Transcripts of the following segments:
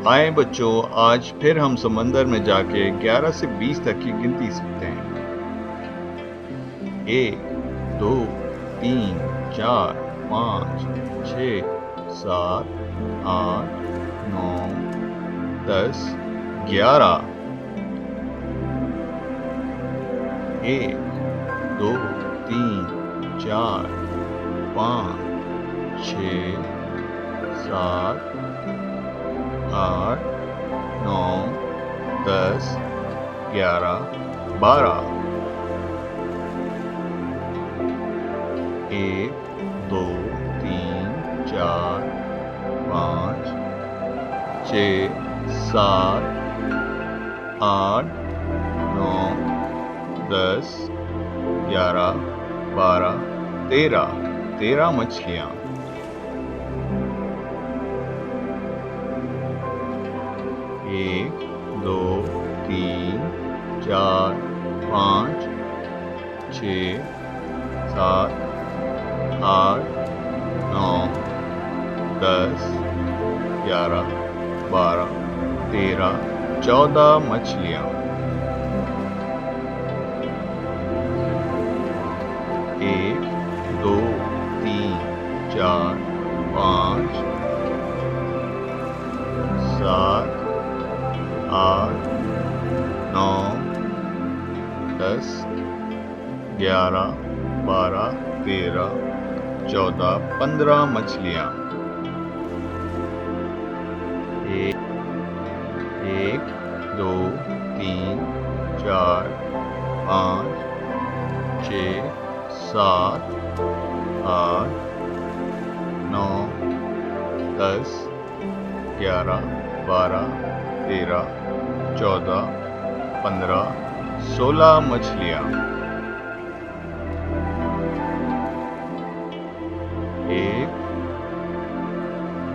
आए बच्चों, आज फिर हम समंदर में जाके 11 से 20 तक की गिनती सीखते हैं। 1 2 3 4 5 6 7 8 9 10 11। 1 2 3 4 5 6 7 8 9 10 11 12। 1 2 3 4 5 6 7 8 9 10 11 12 13। 13 मछलियाँ। 1 2 3 4 5 6 7 8 9 10 11 12 13 14 मछलियाँ। 1 2 3 4 5 7 8 9 10 11 12 13 14 15 मछलियाँ। 1 2 3 4 5 6 7 8 9 10 11 12 13 14 15 16 मछलियाँ। 1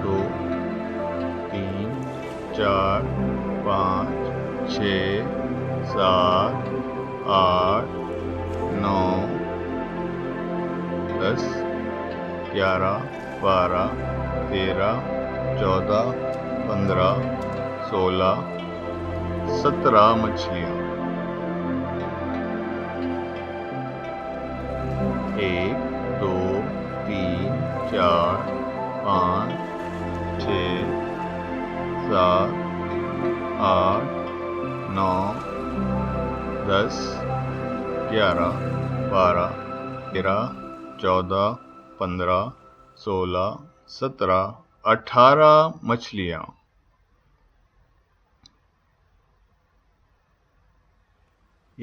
2 3 4 5 6 7 8 9 10 11 12 13 14 15 16 17 मछलियाँ। 1 2 3 4 5 6 7 8 9 10 11 12 13 14 15 16 17 18 मछलियाँ।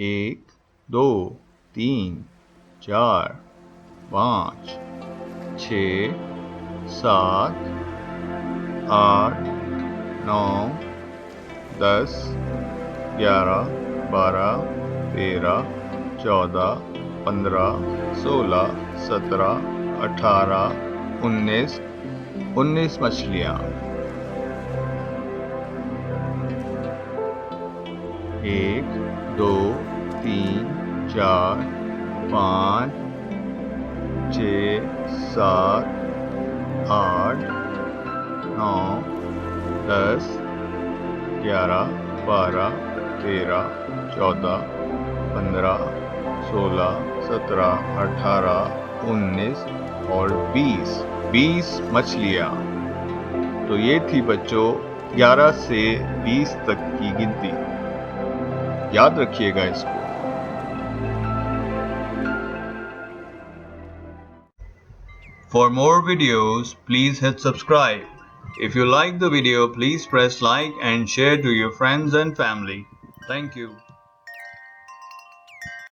1 2 3 4 5 6 7 8 9 10 11 12 13 14 15 16 17 18 19 मछलियाँ। 1 2 3 4 5 6 7 8 9 10 11 12 13 14 15 16 17 18 19 और 20 मछलियाँ। तो ये थी बच्चों 11 से 20 तक की गिनती। याद रखिएगा इसको। For more videos, please hit subscribe. If you like the video, please press like and share to your friends and family. Thank you.